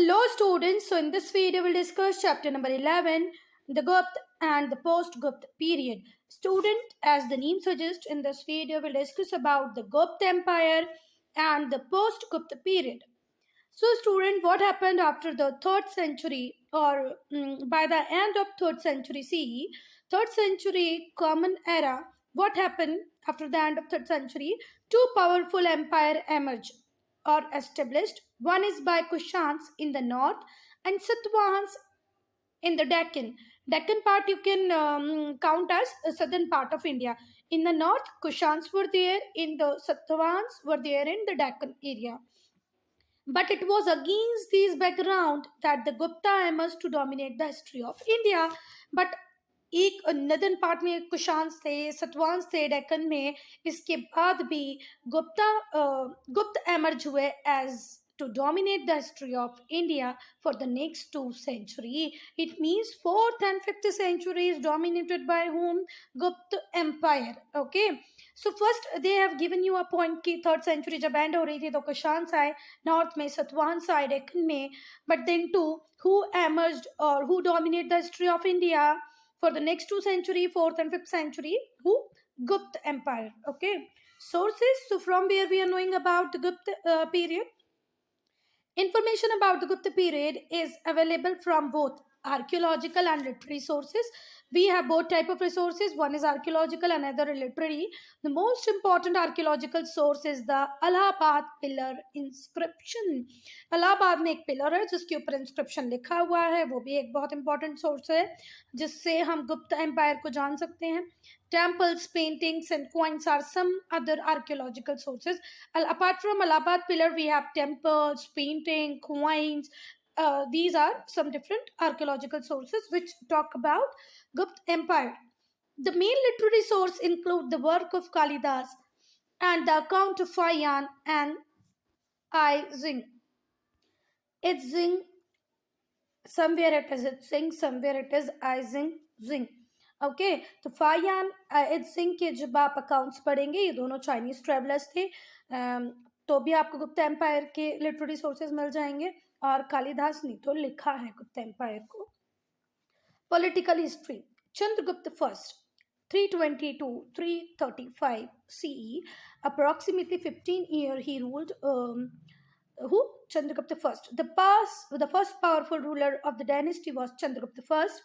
Hello students, so in this video we'll discuss chapter number 11, the Gupta and the post-Gupta period. Student, as the name suggests, in this video we'll discuss about the Gupta Empire and the post-Gupta period. So student, what happened after the 3rd century or by the end of 3rd century CE, 3rd century Common Era, what happened after the end of 3rd century? Two powerful empires emerged or established. One is by Kushans in the north and Satvans in the Deccan. Deccan part you can count as a southern part of India. In the north, Kushans were there, in the Satvans were there in the Deccan area. But it was against this background that the Gupta emerged to dominate the history of India. But एक northern part में कुशांस थे, सतवांस थे डेक्कन में. इसके बाद भी गुप्त emerge हुए as to dominate the history of India for the next 2 centuries. It means 4th and 5th century is dominated by whom? Gupta Empire. Okay. So first they have given you a point कि 3rd century जब end हो रही थी तो कुशांस आए, north में सतवांस आए डेक्कन में. But then too, who emerged or who dominated the history of India for the next 2 centuries, 4th and 5th century? Who? Gupta Empire. Okay. Sources. So from where we are knowing about the Gupta period. Information about the Gupta period is available from both archaeological and literary sources. We have both type of resources. One is archaeological, another literary. The most important archaeological source is the Allahabad pillar inscription. Allahabad में एक pillar है जिसके ऊपर inscription लिखा हुआ है, वो भी एक बहुत इंपॉर्टेंट सोर्स है जिससे हम गुप्त एम्पायर को जान सकते हैं. Temples, paintings and coins are some other archaeological sources. Apart from Allahabad pillar, we have temples, painting, coins. These are some different archaeological sources which talk about Gupta Empire. The main literary source include the work of Kalidas and the account of Fayan and I Zing. It's Zing. Somewhere it is It's Zing, somewhere it is I Zing. Okay तो फायान सिंह के जब आप accounts पढ़ेंगे, ये दोनों Chinese travellers थे, तो भी आपको गुप्ता एम्पायर के लिटरेरी सोर्सेज मिल जाएंगे. और कालिदास ने तो लिखा है गुप्ता एम्पायर को. Political history. Chandragupta first 322 335 CE, approximately 15 years he ruled. Who? Chandragupta first. The first powerful ruler of the dynasty was Chandragupta first.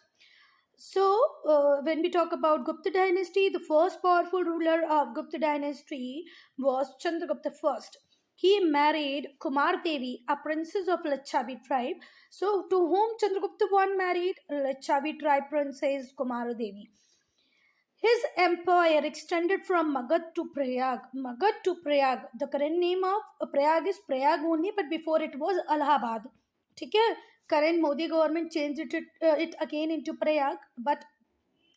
So, when we talk about Gupta dynasty, the first powerful ruler of Gupta dynasty was Chandragupta first. He married Kumar Devi, a princess of Licchavi tribe. So, to whom Chandragupta I married? Licchavi tribe princess Kumar Devi. His empire extended from Magad to Prayag. Magad to Prayag. The current name of Prayag is Prayag only, but before it was Allahabad. ठीक है. Current Modi government changed it again into Prayag, but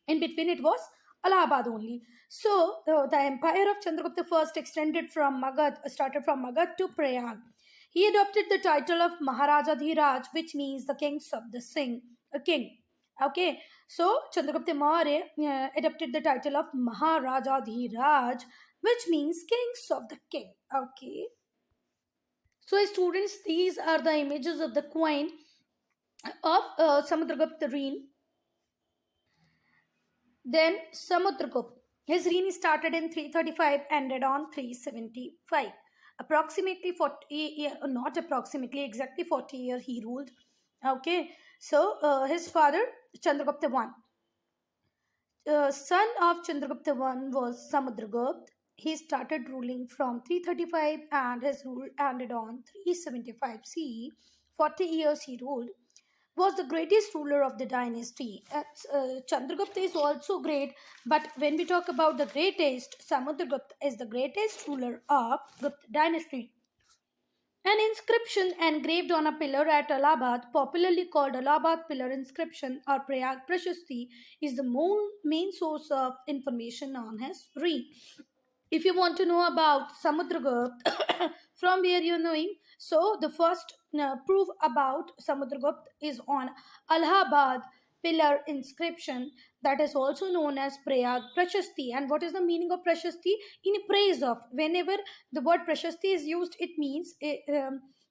in between it was Allahabad only. So the empire of Chandragupta first extended from started from Magad to Prayag. He adopted the title of Maharaja Dhiraj, which means the kings of the king. Okay, so Chandragupta Maurya adopted the title of Maharaja Dhiraj, which means kings of the king. Okay. So students, these are the images of the coin of Samudragupta reign. Then Samudragupta, his reign started in 335, ended on 375. Approximately 40 years, not approximately, exactly 40 years he ruled. Okay, so his father Chandragupta I, son of Chandragupta I was Samudragupta. He started ruling from 335 and his rule ended on 375 CE. 40 years he ruled. Was the greatest ruler of the dynasty. Chandragupta is also great, but when we talk about the greatest, Samudragupta is the greatest ruler of Gupta dynasty. An inscription engraved on a pillar at Allahabad, popularly called Allahabad pillar inscription or Prayag Prashasti, is the main source of information on his reign. If you want to know about Samudragupta, from where you're knowing, so the first proof about Samudragupta is on Allahabad pillar inscription, that is also known as Prayag Prashasti. And what is the meaning of Prashasti? In praise of. Whenever the word Prashasti is used, it means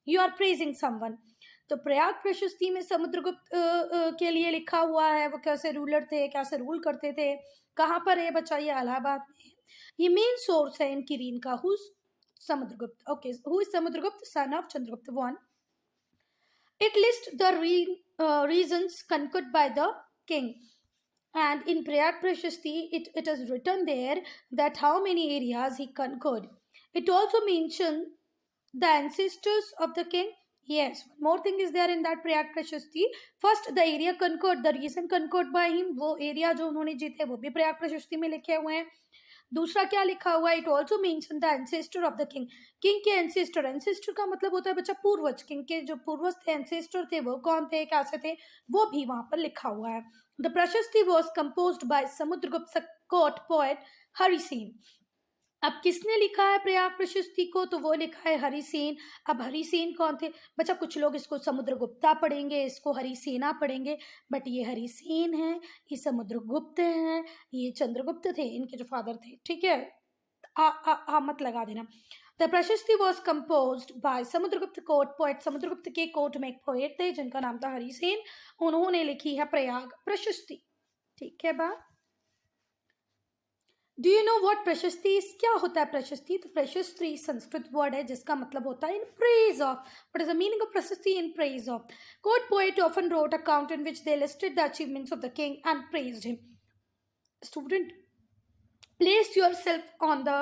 you are praising someone. तो प्रयाग प्रशस्ति में समुद्रगुप्त के लिए लिखा हुआ है वो कैसे रूलर थे, कैसे रूल करते थे, कहाँ पर है बच्चा, ये इलाहाबाद में है। ये मेन सोर्स है इनकी रीन का। Who Samudragupta, okay, who is Samudragupta, son of Chandragupta one. It lists the reasons conquered by the king. And in Prayag Prashasti, it is written there that how many areas he conquered. It also mentions the ancestors of the king. Yes, one more thing is there in that Prayag Prashasti. First, the area conquered, the reason conquered by him, वो area जो उन्होंने जीते वो भी प्रयाग प्रशस्ति में लिखे हुए हैं। दूसरा क्या लिखा हुआ है, it also mention the ancestor of the king. King के एंसेस्टर, एंसेस्टर का मतलब होता है बच्चा पूर्वज, किंग के जो पूर्वज थे, एंसेस्टर थे, वो कौन थे, कैसे थे, वो भी वहां पर लिखा हुआ है। The prashasti was composed by Samudragupta court poet Harisena. अब किसने लिखा है प्रयाग प्रशस्ति को, तो वो लिखा है हरिसेन। अब हरिसेन कौन थे बच्चा, कुछ लोग इसको समुद्रगुप्ता पढ़ेंगे, इसको हरिसेना पढ़ेंगे, बट ये हरिसेन है, ये समुद्रगुप्त हैं, ये चंद्रगुप्त थे, इनके जो फादर थे, ठीक है। आ मत लगा देना। The prashasti was composed by Samudragupta court poet. Samudragupta के कोर्ट में एक पोएट थे जिनका नाम था हरिसेन, उन्होंने लिखी है प्रयाग प्रशस्ति, ठीक है बा। डू यू नो व्हाट प्रशस्ति, क्या होता है प्रशस्ति, तो प्रशस्ति संस्कृत वर्ड है जिसका मतलब होता है in praise of. What is the meaning of prashasti, in praise of. Court poet often wrote account in which they listed the achievements of the king and praised him. Student, place yourself on the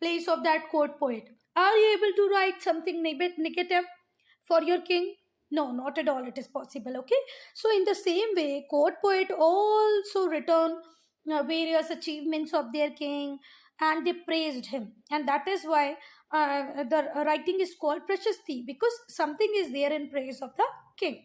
place of that court poet. Are you able to write something negative for your king? No, not at all. It is possible. Okay, so in the same way, court poet also written various achievements of their king and they praised him, and that is why the writing is called prashasti, because something is there in praise of the king.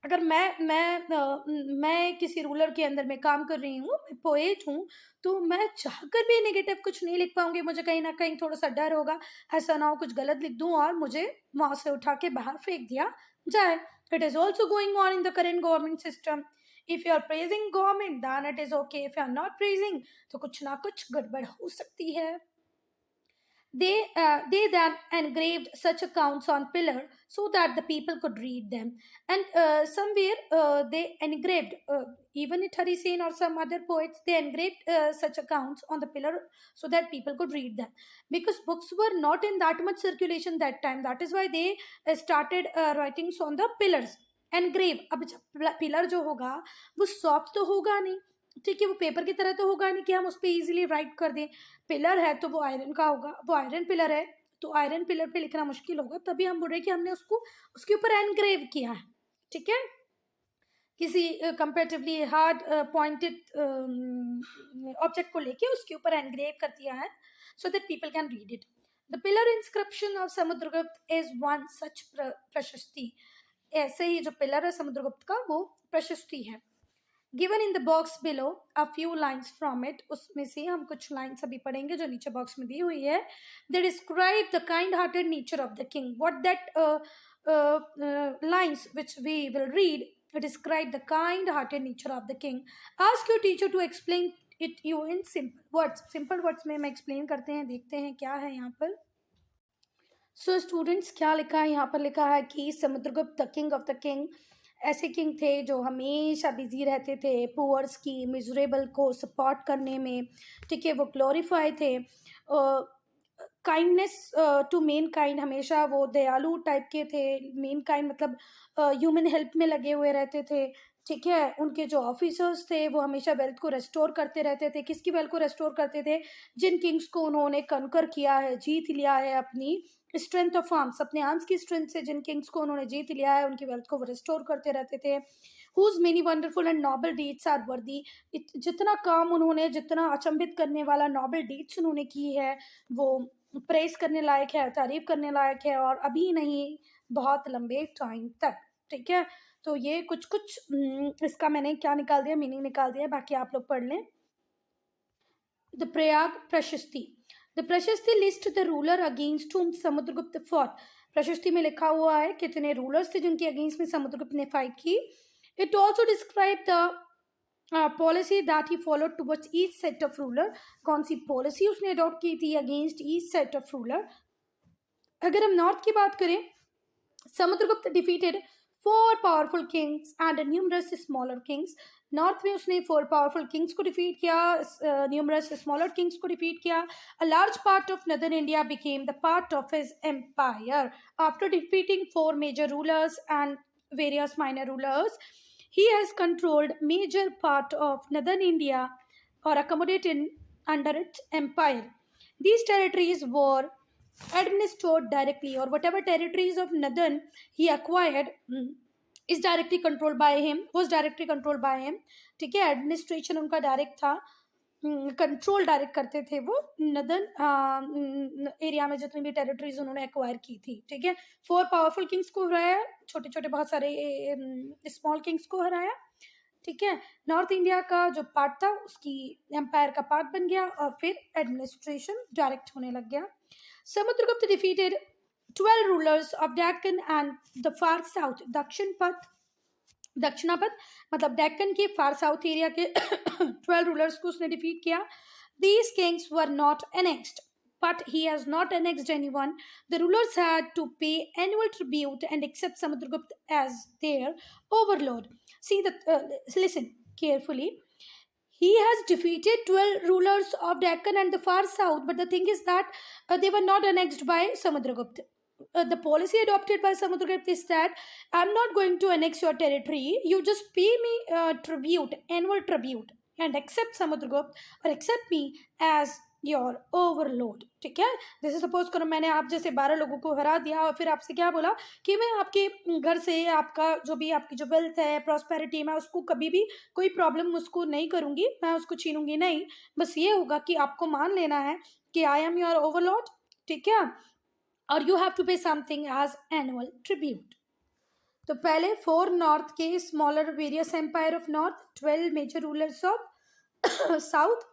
अगर मैं किसी ruler के अंदर में काम कर रही हूँ, मैं पोएट हूँ, तो मैं चाहकर भी नेगेटिव कुछ नहीं लिख पाऊंगी। मुझे कहीं ना कहीं थोड़ा सा डर होगा, ऐसा ना हो कुछ गलत लिख दूँ और मुझे वहां से उठा के बाहर फेंक दिया जाए। It is also going on in the current government system. If you are praising government then it is okay, if you are not praising तो कुछ ना कुछ गड़बड़ हो सकती है। They then engraved such accounts on pillar so that the people could read them. And somewhere they engraved, even it Harisen or some other poets, they engraved such accounts on the pillar so that people could read them. Because books were not in that much circulation that time. That is why they started writings on the pillars. Engrave, अब pillar जो होगा वो soft तो होगा नहीं, ठीक है, वो पेपर की तरह तो होगा नहीं कि हम उस पर इजीली राइट कर दें। पिलर है तो वो आयरन का होगा, वो आयरन पिलर है तो आयरन पिलर पे लिखना मुश्किल होगा, तभी हम बोल रहे हैं कि हमने उसको उसके ऊपर एनग्रेव किया है, ठीक है, किसी कंपेरेटिवली हार्ड पॉइंटेड ऑब्जेक्ट को लेके उसके ऊपर एनग्रेव कर दिया है so that people can read it. The pillar inscription of Samudragupta is one such प्रशस्ति। ऐसे ही जो पिलर है समुद्रगुप्त का वो प्रशस्ति है। Given in the box below a few lines from it, उसमें से हम कुछ लाइन्स अभी पढ़ेंगे जो नीचे बॉक्स में दी हुई है। They describe the kind hearted nature of the king. What that lines which we will read describe the kind hearted nature of the king. Ask your teacher to explain it you in simple words. Simple words में हम explain करते हैं, देखते हैं क्या है यहाँ पर। सो स्टूडेंट्स, क्या लिखा है यहाँ पर, लिखा है कि Samudragupta the king of the king, ऐसे किंग थे जो हमेशा बिजी रहते थे पुअर्स की, मिजरेबल को सपोर्ट करने में, ठीक है, वो ग्लोरीफाई थे। काइंडनेस टू मेन काइंड, हमेशा वो दयालु टाइप के थे। मेन काइंड मतलब ह्यूमन हेल्प में लगे हुए रहते थे, ठीक है। उनके जो ऑफिसर्स थे वो हमेशा वेल्थ को रेस्टोर करते रहते थे। किसकी वेल्थ को रेस्टोर करते थे? जिन किंग्स को उन्होंने कनकर किया है, जीत लिया है अपनी स्ट्रेंथ ऑफ आर्म्स, अपने आर्म्स की स्ट्रेंथ से जिन किंग्स को उन्होंने जीत लिया है उनकी वेल्थ को वो रिस्टोर करते रहते थे। Whose many wonderful and noble deeds are worthy, जितना काम उन्होंने, जितना अचंभित करने वाला नॉबल डीड्स उन्होंने की है वो प्रेस करने लायक है, तारीफ करने लायक है, और अभी नहीं बहुत लंबे टाइम तक, ठीक है। तो ये कुछ कुछ इसका मैंने क्या निकाल दिया, मीनिंग निकाल दिया, बाकी आप लोग पढ़ लें। द प्रयाग प्रशस्ति, द प्रशस्ति list the ruler against whom Samudragupta fought. प्रशस्ति में लिखा हुआ है कितने रूलर्स थे जिनके अगेंस्ट में समुद्रगुप्त ने फाइट की। It also describe the policy that he followed towards each set of ruler. कौन सी पॉलिसी उसने अडॉप्ट की थी against each set of ruler. अगर हम नॉर्थ की बात करें Samudragupta defeated 4 powerful Kings and numerous smaller Kings. North में उसने 4 पावरफुल किंग्स को डिफीट किया, न्यूमरस स्मॉलर किंग्स को डिफीट किया. A large part of northern India became the part of his empire. After defeating 4 major rulers and various minor rulers, he has controlled major part of northern India or accommodated under its empire. These territories were administered directly, or whatever territories of northern he acquired is directly controlled by him, was directly controlled by him. ठीक है, administration उनका direct था, control direct करते थे वो northern area में जितनी भी टेरिटरीज उन्होंने एक्वायर की थी. ठीक है, 4 पावरफुल किंग्स को हराया, छोटे छोटे बहुत सारे स्मॉल किंग्स को हराया. ठीक है, नॉर्थ इंडिया का जो पार्ट था उसकी एम्पायर का पार्ट बन गया और फिर एडमिनिस्ट्रेशन डायरेक्ट होने लग गया. Samudragupta defeated 12 rulers of Deccan and the far south. Dakshinapatha मतलब डेक्कन के फार साउथ एरिया के 12 रूलर्स को उसने डिफीट किया. These Kings were not annexed, but he has not annexed anyone. The rulers had to pay annual tribute and accept Samudragupta as their overlord. Listen carefully. He has defeated 12 rulers of Deccan and the far south, but the thing is that they were not annexed by Samudragupta. The policy adopted by Samudragupta is that I'm not going to annex your territory. You just pay me tribute, annual tribute, and accept Samudragupta or accept me as your overload. ठीक है, जैसे suppose करो मैंने आप जैसे 12 लोगों को हरा दिया और फिर आपसे क्या बोला कि मैं आपके घर से आपका जो भी आपकी जो वेल्थ है, प्रॉस्पेरिटी, मैं उसको कभी भी कोई प्रॉब्लम उसको नहीं करूंगी, मैं उसको छीनूंगी नहीं. बस ये होगा कि आपको मान लेना है कि आई एम योर ओवरलोड. ठीक है, और you have to pay something as annual tribute. तो पहले 4 नॉर्थ के smaller various empire of north, 12 major rulers of south.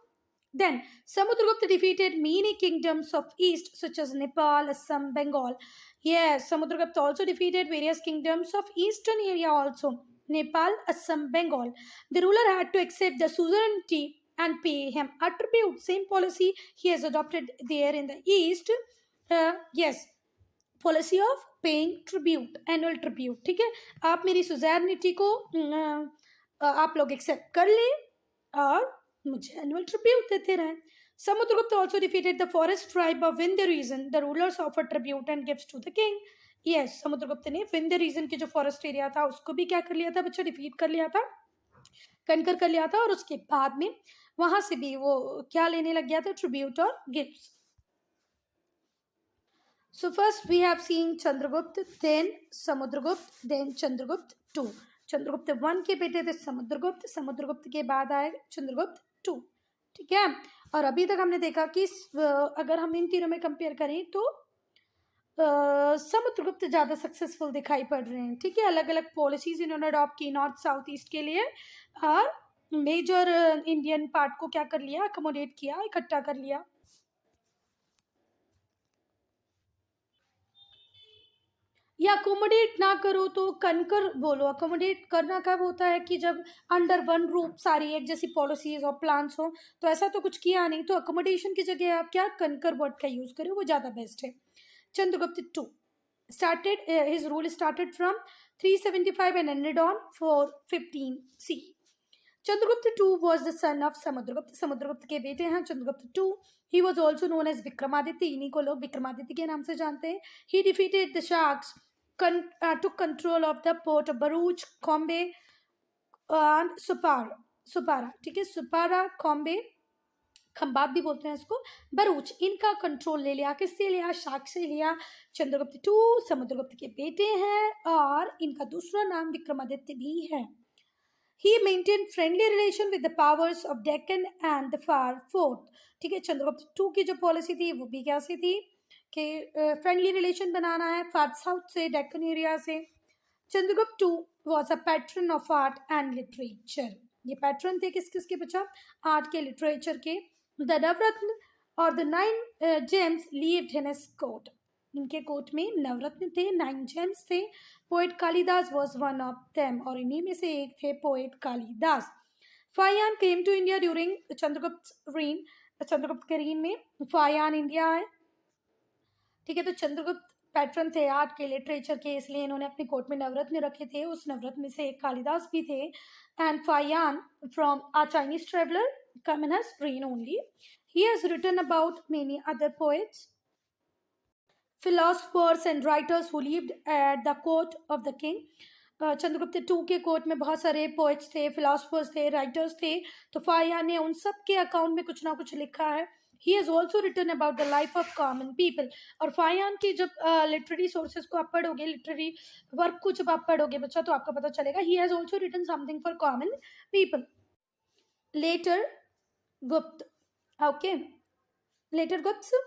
Then Samudragupta defeated many kingdoms of east such as Nepal, Assam, Bengal. Yes, Samudragupta also defeated various kingdoms of eastern area also. Nepal, Assam, Bengal. The ruler had to accept the suzerainty and pay him a tribute. Same policy he has adopted there in the east. Yes, policy of paying tribute, annual tribute. ठीक है, आप मेरी सुजैनिटी को आप लोग accept कर लें और मुझे एनुअल ट्रिब्यूट देते रहे. Samudragupta also defeated the forest tribe of Vindhya region. The rulers offered tribute and gifts to the king. Yes, Samudragupta ने विंध्य रीजन के जो फॉरेस्ट एरिया था उसको भी क्या कर लिया था बच्चा, डिफीट कर लिया था, कनकर कर लिया था, और उसके बाद में वहां से भी वो क्या लेने लग गया था, ट्रिब्यूट और gifts. So first we have seen Chandragupta, then Samudragupta, then Chandragupta 2. Chandragupta 1 के बेटे थे समुद्रगुप्त, समुद्रगुप्त के बाद आए चंद्रगुप्त 2. ठीक है, और अभी तक हमने देखा कि अगर हम इन तीनों में कंपेयर करें तो समुद्रगुप्त ज़्यादा सक्सेसफुल दिखाई पड़ रहे हैं. ठीक है, अलग अलग पॉलिसीज इन्होंने अडॉप्ट की नॉर्थ साउथ ईस्ट के लिए, और मेजर इंडियन पार्ट को क्या कर लिया, अकोमोडेट किया, इकट्ठा कर लिया. या अकोमोडेट ना करो तो कनकर बोलो. अकोमोडेट करना कब होता है कि जब अंडर वन रूप सारी एक जैसी पॉलिसीज और प्लान्स हो, तो ऐसा तो कुछ किया नहीं, तो अकोमोडेशन की जगह आप क्या कनकर वर्ड का यूज करें, वो ज़्यादा बेस्ट है. Chandragupta 2 started his rule started from 375 and ended on 415 CE. Chandragupta II was the son of Samudragupta. Samudragupta के बेटे हैं Chandragupta 2. He was also known as Vikramaditya. इन्हीं को लोग विक्रमादित्य के नाम से जानते हैं. He defeated the Sharks, took control of the port of Bharuch, Khombe and Supara. ठीक है, सुपारा, खॉम्बे, खंबात भी बोलते हैं इसको, भरूच, इनका कंट्रोल ले लिया. किससे लिया, शाक से लिया. चंद्रगुप्त 2 समुद्रगुप्त के बेटे हैं और इनका दूसरा नाम विक्रमादित्य भी है. He maintained friendly relation with the powers of Deccan and the far north. ठीक है, चंद्रगुप्त 2 की जो पॉलिसी थी वो भी कैसी थी कि फ्रेंडली रिलेशन बनाना है फार साउथ से, डेक्कन एरिया से. Chandragupta 2 was a patron of art and literature. ये पैट्रन थे किस किसके बच्चा, आर्ट के, लिटरेचर के. द नवरत्न और the 9 gems lived in his court. इनके कोर्ट में नवरत्न थे, 9 gems थे. Poet Kalidasa was one of them, और इन्हीं में से एक थे poet Kalidasa. Fahien came to India during Chandragupta reign. Chandragupta के रीन में फायान इंडिया आए. ठीक है, तो चंद्रगुप्त पैट्रन थे आर्ट के, लिटरेचर के, इसलिए इन्होंने अपने कोर्ट में नवरत्न रखे थे. उस नवरत्न में से एक कालिदास भी थे. And फायान from a Chinese traveller come in his reign only. He has written about many other poets, philosophers and writers who lived at the court of the king. Chandragupta two के कोर्ट में बहुत सारे पोएट्स थे, philosophers थे, writers थे. तो फाया ने उन सब के अकाउंट में कुछ ना कुछ लिखा है. He has also written about the life of common people. और फायान की जब लिटरेरी सोर्सेज को आप पढ़ोगे, लिटरेरी वर्क को जब आप पढ़ोगे बच्चा, तो आपको पता चलेगा he has also written something for common people. Later Gupta. Okay. Later Gupta.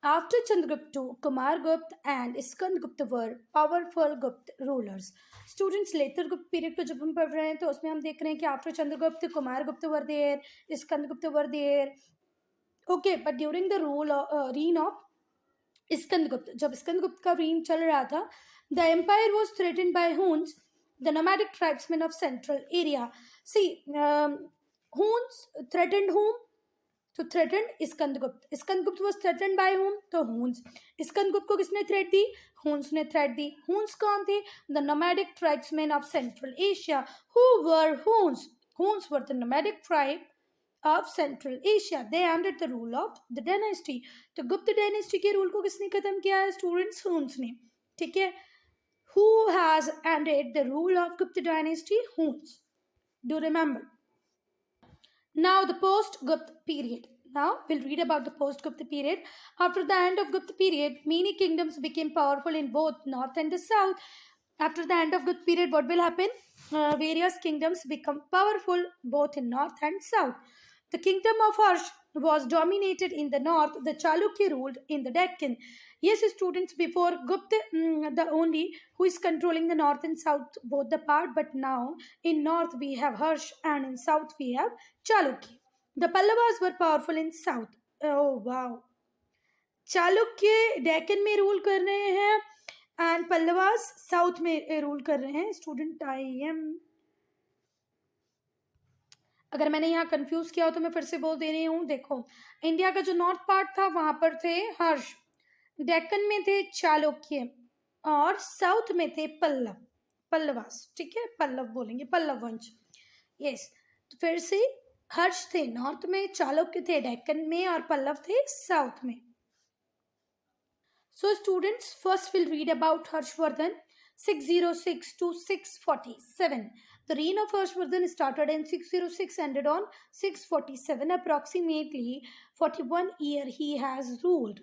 After Chandragupta, Kumar Gupta and Skandagupta were powerful Gupta rulers. Students, later Gupta period को जब हम पढ़ रहे हैं तो उसमें हम देख रहे हैं कि after Chandragupta, Kumar Gupta were there, Skandagupta were there. Okay, but during the reign of Skandagupta, जब Skandagupta का reign चल रहा था, the empire was threatened by Huns, the nomadic tribesmen of central area. See, Huns threatened whom? To threatened Skandagupta. Skandagupta was threatened by whom? तो Huns. Skandagupta को किसने threat दी? Huns ने threat दी. Huns कौन थे? The nomadic tribesmen of Central Asia. Who were Huns? Huns were the nomadic tribe of Central Asia. They ended the rule of the dynasty. तो गुप्त dynasty के rule को किसने खत्म किया है? Students, Huns ने. ठीक है? Who has ended the rule of Gupta dynasty? Huns. Do remember. Now the post-Gupta period. Now we'll read about the post-Gupta period. After the end of Gupta period, many kingdoms became powerful in both north and the south. After the end of Gupta period, what will happen? Various kingdoms become powerful both in north and south. The kingdom of Harsh was dominated in the north. The Chalukya ruled in the Deccan. Yes, students, before Gupta, the only who is controlling the north and south both the part, but now in north we have Harsh and in south we have Chalukya. The Pallavas were powerful in south. Oh wow! Chalukya Deccan में rule कर रहे हैं and Pallavas south में rule कर रहे हैं. Student, I am, अगर मैंने यहाँ कंफ्यूज किया हो तो मैं फिर से बोल दे रही हूँ. देखो, इंडिया का जो नॉर्थ पार्ट था वहां पर थे हर्ष, डेक्कन में थे चालुक्य और साउथ में थे पल्लव, पल्लवास. ठीक है, पल्लव बोलेंगे, पल्लव वंश. यस, तो फिर से हर्ष थे नॉर्थ में, चालुक्य थे डेक्कन में और पल्लव थे साउथ में. So students, first will read about Harshvardhan 606 to 647. The reign of Harshvardhan started in 606, ended on 647. Approximately 41 years he has ruled.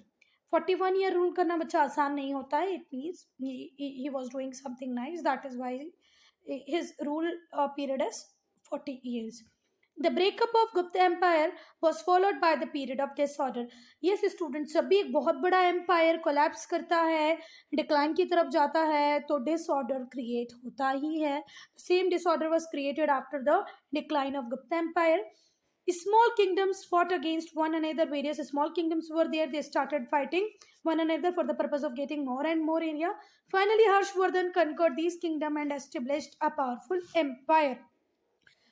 41 year rule करना बच्चा आसान नहीं होता है. It means he was doing something nice. That is why his rule period is 40 years. The breakup of Gupta Empire was followed by the period of disorder. Yes, students, जब भी एक बहुत बड़ा empire collapse करता है, decline की तरफ जाता है, तो disorder create होता ही है. Same disorder was created after the decline of Gupta Empire. Small kingdoms fought against one another. Various small kingdoms were there. They started fighting one another for the purpose of getting more and more area. Finally, Harshvardhan conquered these kingdoms and established a powerful empire.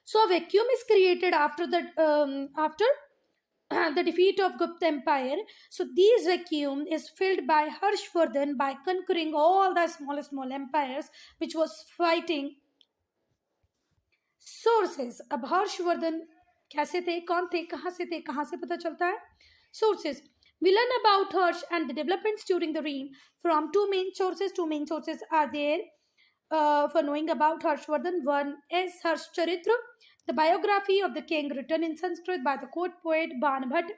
So a vacuum is created after the the defeat of Gupta Empire. So this vacuum is filled by Harshvardhan by conquering all the small empires which was fighting. Sources. अब हर्षवर्धन कैसे थे, कौन थे, कहाँ से पता चलता है? Sources. We learn about Harsh and the developments during the reign from two main sources. Two main sources are there for knowing about Harshvardhan. One is Harsh Charitra, the biography of the king written in Sanskrit by the court poet Banbhat.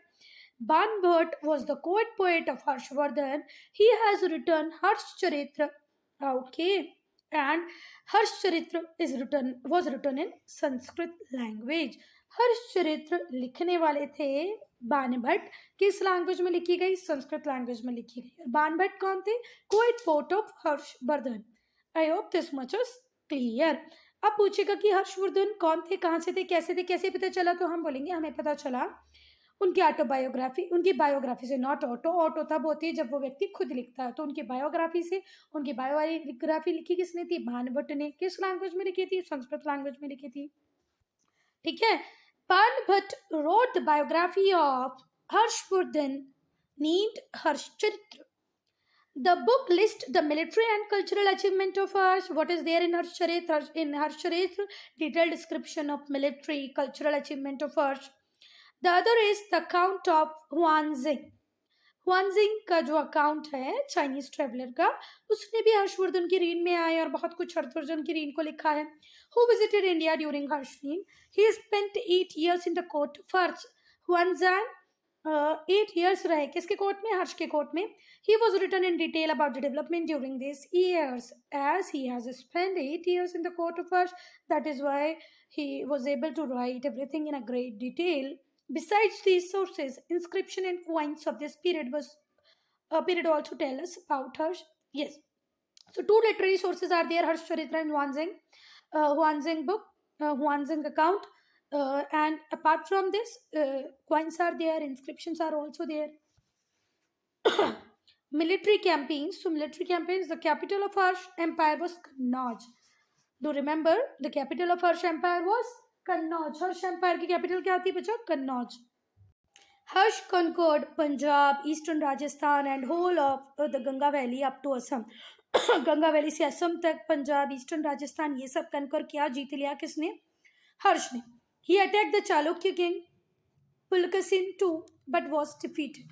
Banbhat was the court poet of Harshvardhan. He has written Harsh Charitra. Okay. And Harsh Charitra was written in Sanskrit language. हर्ष चरित्र लिखने वाले थे बाणभट्ट. किस language में लिखी गई? Sanskrit language में लिखी गई. बाणभट्ट कौन थे? Poet poet of Harshavardhana. I hope this much is clear. अब पूछेगा कि हर्षवर्धन कौन थे, कहाँ से थे, कैसे पता चला, तो हम बोलेंगे हमें पता चला उनकी ऑटोबायोग्राफी. उनकी बायोग्राफी से, नॉट ऑटो तब होती है जब वो व्यक्ति खुद लिखता है. तो उनकी बायोग्राफी से. उनकी बायोग्राफी लिखी किसने थी? बाणभट्ट ने. किस लैंग्वेज में लिखी थी? संस्कृत लैंग्वेज में लिखी थी. ठीक है. Banbhat wrote the biography of Harshvardhan named Harshcharitra. The book lists the military and cultural achievement of Harsh. What is there in Harsh Charitra? In Harsh Charitra, detailed description of military cultural achievement of Harsh. The other is the account of Huanzing. हुआनजिंग का जो account है Chinese traveller का, उसने भी हर्षवर्धन की reign में आए और बहुत कुछ हर्षवर्धन की रीन को लिखा है. Who visited India during Harsha reign? He spent 8 years in the court of Harsha. Xuanzang 8 years रहे किसके कोर्ट में? हर्ष के कोर्ट में. He was written in detail about the development during these years. As he has spent 8 years in the court of Harsh, that is why he was able to write everything in a great detail. Besides these sources, inscription and coins of this period also tell us about Harsh. Yes. So two literary sources are there: Harsh Charitra and Huanzing. Huanzing book, Huanzing account. And apart from this, coins are there, inscriptions are also there. Military campaigns. So military campaigns, the capital of Harsh Empire was Kannauj. Do remember, the capital of Harsh Empire was Kannauj. Harsh Empire की capital क्या थी बच्चा? Kannauj. Harsh conquered Punjab, eastern Rajasthan and whole of the Ganga Valley up to Assam. Ganga valley से असम तक, Punjab, eastern Rajasthan, ये सब conquer क्या जीत लिया किसने? हर्ष ने. He attacked the Chalukya king Pulkasin II but was defeated.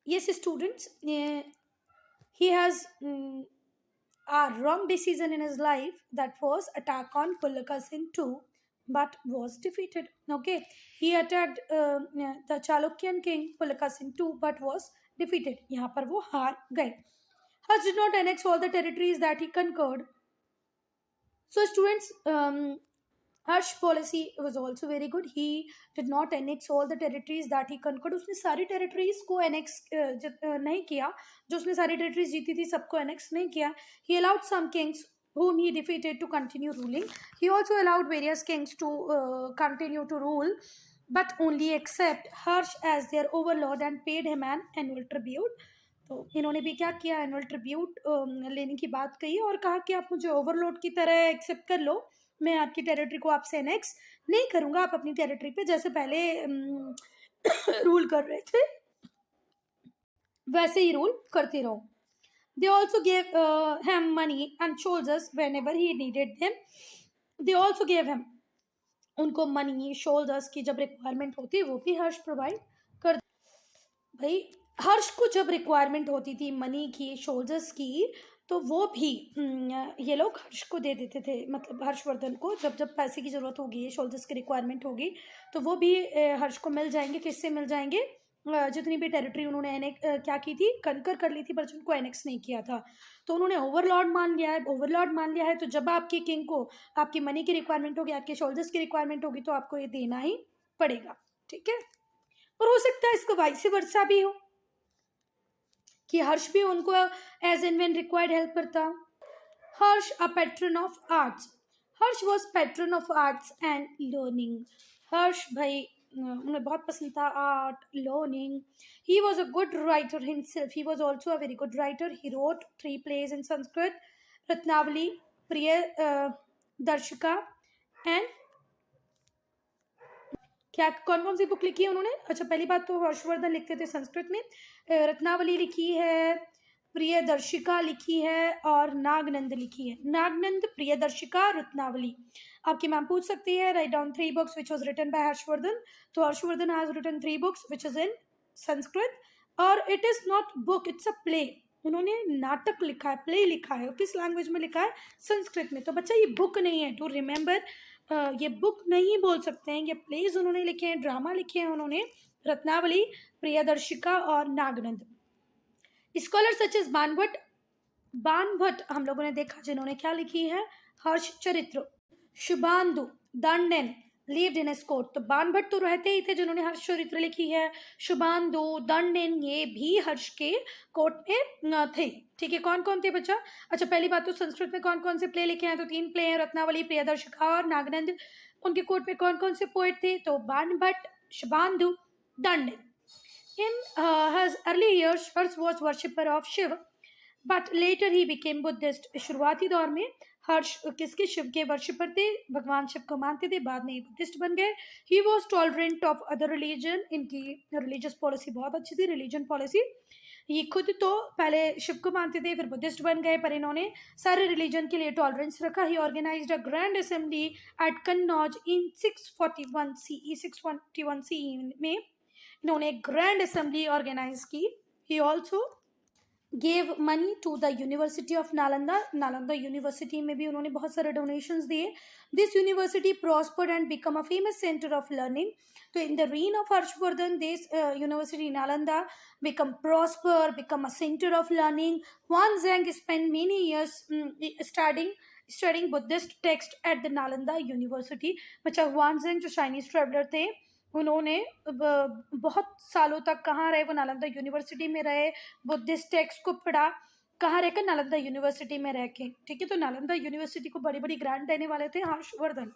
Yes, students, he has a wrong decision in his life, that was attack on Pulkasin II but was defeated. Okay, he attacked the Chalukyan king Pulkasin II but was defeated. यहाँ पर वो हार गए. Harsh did not annex all the territories that he conquered. So students, Harsh policy was also very good. He did not annex all the territories that he conquered. उसने सारी territories को annex नहीं किया. जो उसने सारी territories जीती थी सबको annex नहीं किया. He allowed some kings whom he defeated to continue ruling. He also allowed various kings to continue to rule, but only accept Harsh as their overlord and paid him an annual tribute. तो इन्होंने भी क्या किया? Annual tribute लेने की बात कही और कहा कि आप मुझे ओवरलोड की तरह एक्सेप्ट कर लो, मैं आपकी टेरिटरी को आपसे एनेक्स नहीं करूंगा, आप अपनी टेरिटरी पे जैसे पहले रूल कर रहे थे वैसे ही रूल करते रहो. They also gave him money and soldiers whenever he needed them. They also gave him, उनको मनी शोल्डर्स की जब रिक्वायरमेंट होती वो भी हर्ष प्रोवाइड कर. भाई हर्ष को जब रिक्वायरमेंट होती थी मनी की, शोल्डर्स की, तो वो भी ये लोग हर्ष को दे देते थे. मतलब हर्षवर्धन को जब जब पैसे की ज़रूरत होगी, शोल्डर्स की रिक्वायरमेंट होगी, तो वो भी हर्ष को मिल जाएंगे. किससे मिल जाएंगे? जितनी भी टेरिटरी उन्होंने क्या की थी, कनकर कर ली थी, पर उनको एनेक्स नहीं किया था, तो उन्होंने ओवरलॉर्ड मान लिया है. ओवरलॉर्ड मान लिया है तो जब आपके किंग को आपकी मनी की रिक्वायरमेंट होगी, आपके शोल्डर्स की रिक्वायरमेंट होगी, तो आपको ये देना ही पड़ेगा. ठीक है. और हो सकता है इसको वाइस वर्सा भी हो कि हर्ष भी उनको as and when required help करता. Harsha a patron of arts. Harsha was patron of arts and learning. Harsha भाई उन्हें बहुत पसंद था art, learning. He was a good writer himself. He was also a very good writer. He wrote 3 plays in Sanskrit: Ratnavali, Priyadarshika and क्या कौन कौन सी book लिखी है उन्होंने? अच्छा, पहली बात तो हर्षवर्धन लिखते थे संस्कृत में. रत्नावली लिखी है, प्रियदर्शिका लिखी है और नागनंद लिखी है. नागनंद, प्रियदर्शिका, रत्नावली. आपकी मैम पूछ सकती है write down 3 books which was written by Harshavardhan. तो Harshavardhan has written 3 books which is in Sanskrit, और it is not book, it's a play. उन्होंने नाटक लिखा है, प्ले लिखा है. किस लैंग्वेज में लिखा है? संस्कृत में. तो बच्चा ये बुक नहीं है, टू रिमेंबर. ये बुक नहीं बोल सकते हैं, ये प्लेज उन्होंने लिखे हैं, ड्रामा लिखे हैं उन्होंने. रत्नावली, प्रियदर्शिका और नागनंद. स्कॉलर सच एज बाणभट्ट हम लोगों ने देखा जिन्होंने क्या लिखी है? हर्ष चरित्र. शुभांदु दंडन लिव्ड इन कोर्ट. तो बाणभट्ट तो रहते ही थे जिन्होंने हर्ष चरित्र लिखी है. शुभांदु, दंडन ये भी हर्ष के कोर्ट में थे. ठीक है. कौन कौन थे बच्चा? अच्छा, पहली बात तो संस्कृत में कौन कौन से प्ले लिखे हैं? तो 3 प्ले हैं, रत्नावली, प्रियदर्शिका और नागनंद. उनके कोर्ट में कौन कौन से पोएट थे? तो Banabhatta, शुभांदु, दंडन. In his early years, Harsh was worshipper of Shiva, but later he became Buddhist. शुरुआती दौर में हर्ष किसके? शिव के वर्शिपर थे, भगवान शिव को मानते थे, बाद में बुद्धिस्ट बन गए. He was tolerant of other religion. इनकी रिलीजियस पॉलिसी बहुत अच्छी थी, रिलीजन पॉलिसी. ये खुद तो पहले शिव को मानते थे, फिर बुद्धिस्ट बन गए, पर इन्होंने सारे रिलीजन के लिए टॉलरेंस रखा। He organised a grand assembly at Kannauj in 641 CE में इन्होंने एक ग्रैंड असेंबली ऑर्गेनाइज की। He also gave money to the University of Nalanda. Nalanda University में भी उन्होंने बहुत सारे donations दिए. This university prospered and become a famous center of learning. So in the reign of Harshvardhan, this university Nalanda become prosper, become a center of learning. Huanzhang spent many years studying Buddhist text at the Nalanda University. बच्चा हुआनजेंग जो Chinese traveller थे, उन्होंने बहुत सालों तक कहाँ रहे, वो नालंदा यूनिवर्सिटी में रहे, बुद्धिस्ट टेक्स्ट को पढ़ा, कहाँ रहकर, नालंदा यूनिवर्सिटी में रह के। ठीक है, तो नालंदा यूनिवर्सिटी को बड़ी बड़ी ग्रांट देने वाले थे Harshvardhan.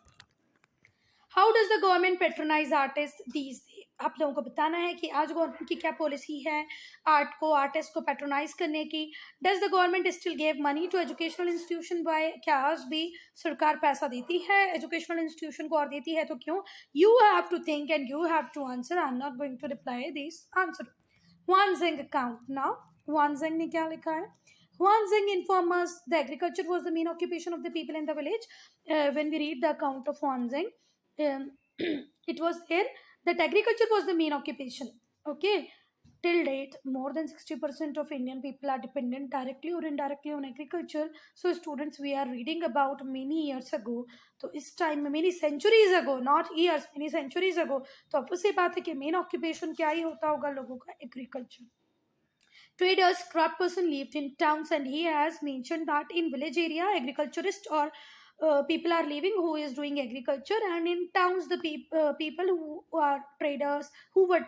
How does the government patronise artist these day? आप लोगों को बताना है कि आज गवर्नमेंट की क्या पॉलिसी है आर्ट को, आर्टिस्ट को पेट्रोनाइज करने की। Does the government still give money to educational institution by? क्या आज भी सरकार पैसा देती है एजुकेशनल इंस्टीट्यूशन को, और देती है तो क्यों? You have to think and you have to answer. I am not going to reply this answer. Xuanzang account. Now Xuanzang ने क्या लिखा है? Huanzheng informs us the agriculture was the main occupation of the people in the village. When we read the account of Huanzheng, it was there that agriculture was the main occupation. Okay, till date more than 60% of Indian people are dependent directly or indirectly on agriculture. So students, we are reading about many years ago, तो इस time में many centuries ago, not years, many centuries ago, तो अब उसी बात है कि main occupation क्या ही होता होगा लोगों का? Agriculture. Traders, craft person lived in towns, and he has mentioned that in village area agriculturist or people are living who is doing agriculture, and in towns the people who are traders, who were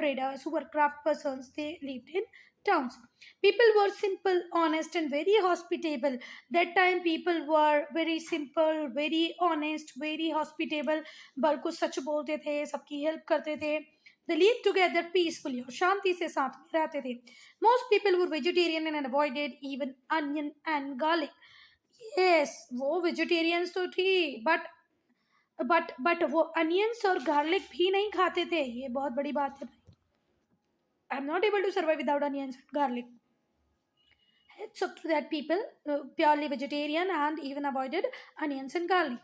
craft persons, they lived in towns. People were simple, honest and very hospitable. That time people were very simple, very honest, very hospitable, बल्कि सच बोलते थे, सबकी help करते थे। They lived together peacefully, और शांति से साथ में रहते थे। Most people were vegetarian and avoided even onion and garlic. Yes, वो vegetarians तो थी, but वो onions और garlic भी नहीं खाते थे। ये बहुत बड़ी बात है भाई। I'm not able to survive without onions and garlic. So to that people purely vegetarian and even avoided onions and garlic.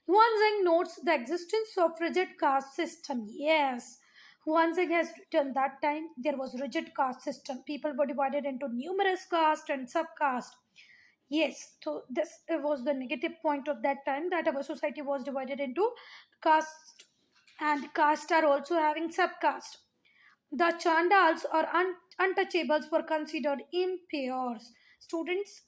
Huanzheng notes the existence of rigid caste system. Yes, Huanzheng has written that time there was rigid caste system. People were divided into numerous caste and subcaste. Yes, so this was the negative point of that time, that our society was divided into caste, and caste are also having subcaste. The Chandals or untouchables were considered impures. Students,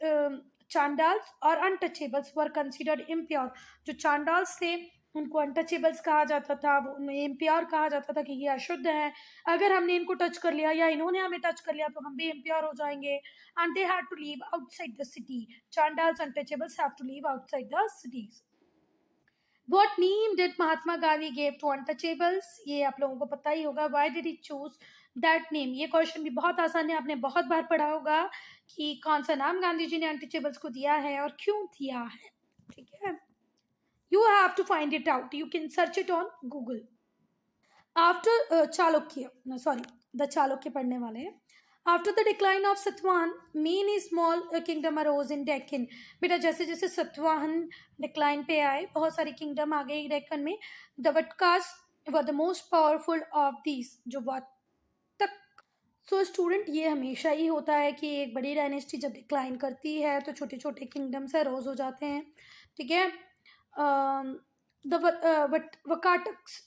Chandals और untouchables were considered impure. जो Chandals थे उनको untouchables कहा जाता था, वो उन्हें impure कहा जाता था कि ये अशुद्ध हैं, अगर हमने इनको टच कर लिया या इन्होंने हमें टच कर लिया तो हम भी impure हो जाएंगे. And they had to live outside the city. Chandals, untouchables have to live outside the cities. What name did Mahatma Gandhi gave to untouchables? ये आप लोगों को पता ही होगा. Why did he choose that name? ये question भी बहुत आसान है, आपने बहुत बार पढ़ा होगा कि कौन सा नाम गांधी जी ने अनटचेबल्स को दिया है और क्यों दिया है. ठीक है, you have to find it out. You can search it on Google. After Chalukya, no sorry, the Chalukya पढ़ने वाले हैं. After the decline of Satwahan, many small kingdom arose in Deccan. बेटा जैसे जैसे सतवाहन डिक्लाइन पे आए, बहुत सारी किंगडम आ गई डेक्कन में. The Vatkas were the most powerful of these. जो वातक. सो स्टूडेंट, ये हमेशा ही होता है कि एक बड़ी डायनेस्टी जब डिक्लाइन करती है तो छोटे छोटे किंगडम से रोज हो जाते हैं. ठीक है, वकाटक्स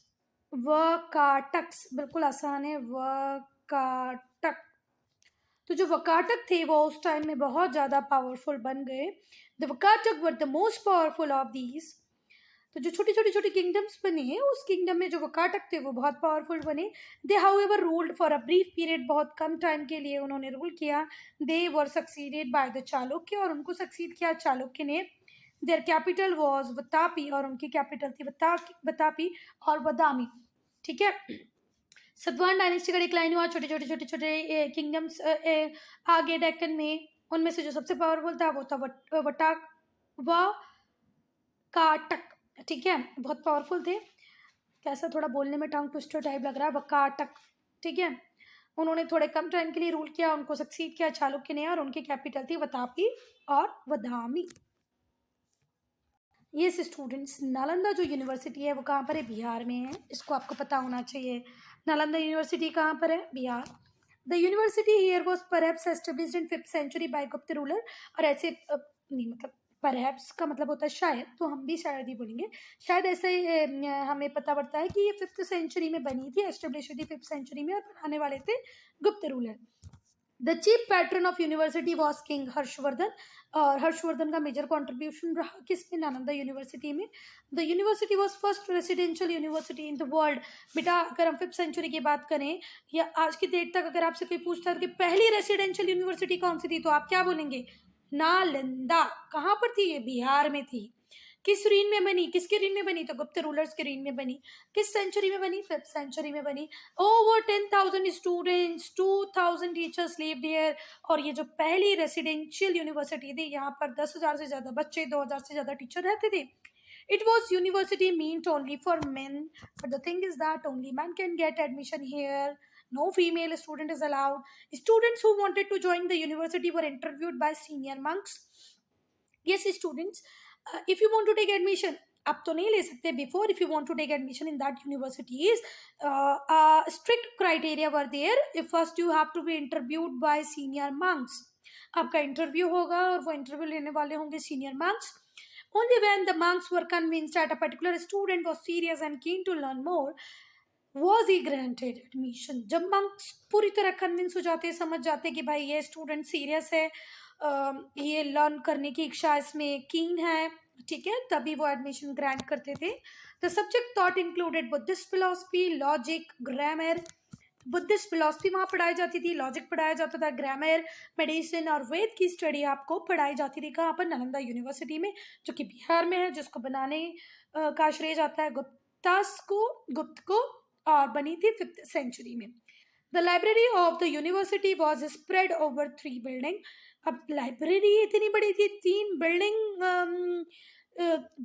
बिल्कुल आसान है. वकाटक, तो जो वकाटक थे वो उस टाइम में बहुत ज़्यादा पावरफुल बन गए. The Vakataka were the most powerful of these. तो जो छोटे छोटे छोटे किंगडम्स बने, उस किंगडम में जो वकाटक थे वो बहुत पावरफुल बने. They however ruled for a brief period, बहुत कम टाइम के लिए उन्होंने रूल किया. They were succeeded by the Chalukya, और उनको सक्सीड किया चालुक्य ने. देयर कैपिटल वॉज वतापी, और उनकी कैपिटल थी वतापी और बदामी. ठीक है, सतवाहन डायनेस्टी का डिक्लाइन हुआ, छोटे छोटे छोटे छोटे किंगडम्स आगे डेक्कन में. उनमें से जो सबसे पावरफुल था वो था वकाटक. ठीक है, बहुत पावरफुल थे. कैसा थोड़ा बोलने में टंग ट्विस्टर टाइप लग रहा है, वकाटक. ठीक है, उन्होंने थोड़े कम टाइम के लिए रूल किया, उनको सक्सीड किया चालुक्य ने, और उनकी कैपिटल थी वतापी और वधामी। ये स्टूडेंट्स, नालंदा जो यूनिवर्सिटी है वो कहाँ पर है? बिहार में है, इसको आपको पता होना चाहिए। नालंदा यूनिवर्सिटी कहाँ पर है? Bihar. The university here was perhaps established in 5th century by Gupta ruler. और ऐसे नहीं, मतलब परहैप्स का मतलब होता है शायद, तो हम भी शायद ही बोलेंगे, शायद ऐसे ही हमें पता पड़ता है कि ये 5th सेंचुरी में बनी थी, एस्टेब्लिश हुई थी 5th सेंचुरी में, और बनाने वाले थे गुप्त ruler. The chief pattern of university was king Harshvardhan, और हर्षवर्धन का मेजर कंट्रीब्यूशन रहा किसमें? नालंदा यूनिवर्सिटी में। The university was first residential university in the world. बेटा अगर हम 5th सेंचुरी की बात करें या आज की डेट तक अगर आपसे कोई पूछता है कि पहली रेसिडेंशियल यूनिवर्सिटी कौन सी थी, तो आप क्या बोलेंगे? नालंदा। कहाँ पर थी ये? बिहार में थी। किस रीन में बनी? किसके रीन में बनी? तो गुप्त रूलर्स के रीन में बनी। किस सेंचुरी में बनी? 5th सेंचुरी में बनी। Over 10,000 students, 2,000 teachers lived here. और ये जो पहली रेसिडेंशियल यूनिवर्सिटी थी, यहाँ पर 10,000 से ज्यादा बच्चे, 2,000 से ज्यादा टीचर रहते थे। It was university meant only for men, but the thing is that only men can get admission here. No female student is allowed. Students who wanted to join the university were interviewed by senior monks. Yes, students, if you want to take admission, अब तो नहीं ले सकते, before if you want to take admission in that universities strict criteria were there. First you have to be interviewed by senior monks. आपका interview होगा और वो interview लेने वाले होंगे senior monks. Only when the monks were convinced that a particular student was serious and keen to learn more was he granted admission. जब monks पूरी तरह कन्विंस हो जाते, समझ जाते कि भाई ये स्टूडेंट सीरियस है, ये लर्न करने की इच्छा इसमें कीन है, ठीक है, तभी वो एडमिशन ग्रांट करते थे। The subject thought included Buddhist philosophy, logic, grammar. Buddhist philosophy वहाँ पढ़ाई जाती थी, लॉजिक पढ़ाया जाता था, ग्रामर, मेडिसिन और वेद की स्टडी आपको पढ़ाई जाती थी। कहाँ पर? नालंदा यूनिवर्सिटी में, जो कि बिहार में है, जिसको बनाने का श्रेय जाता है गुप्त को, और बनी थी 5th सेंचुरी में। The library of the university was spread over 3 building. अब लाइब्रेरी इतनी बड़ी थी, 3 बिल्डिंग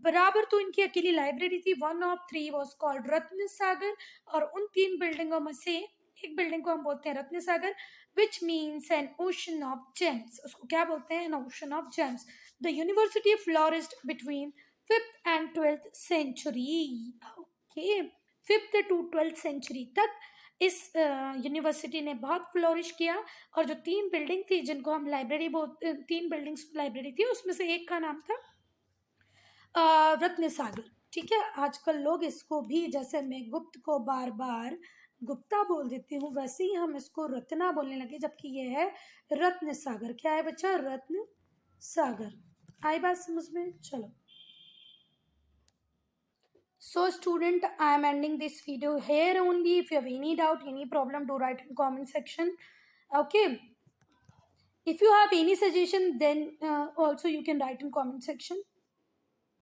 बराबर तो इनकी अकेली लाइब्रेरी थी। 1 ऑफ 3 वॉज कॉल्ड रत्न सागर, और उन 3 बिल्डिंगों में से एक बिल्डिंग को हम बोलते हैं Ratna Sagar, which means an ocean of gems. उसको क्या बोलते हैं? An ocean of gems. The university flourished between 5th and 12th century. Okay, 5th to 12th century तक इस यूनिवर्सिटी ने बहुत फ्लोरिश किया। और जो 3 बिल्डिंग थी जिनको हम लाइब्रेरी बोलते, 3 बिल्डिंग्स लाइब्रेरी थी, उसमें से एक का नाम था रत्न सागर, ठीक है। आजकल लोग इसको भी, जैसे मैं गुप्त को बार बार गुप्ता बोल देती हूँ, वैसे ही हम इसको रत्ना बोलने लगे, जबकि ये है रत्न सागर। क्या है बच्चा? रत्न सागर। आई बात समझ में? चलो, so student, I am ending this video here only. If you have any doubt, any problem, do write in comment section. Okay, if you have any suggestion, then also you can write in comment section.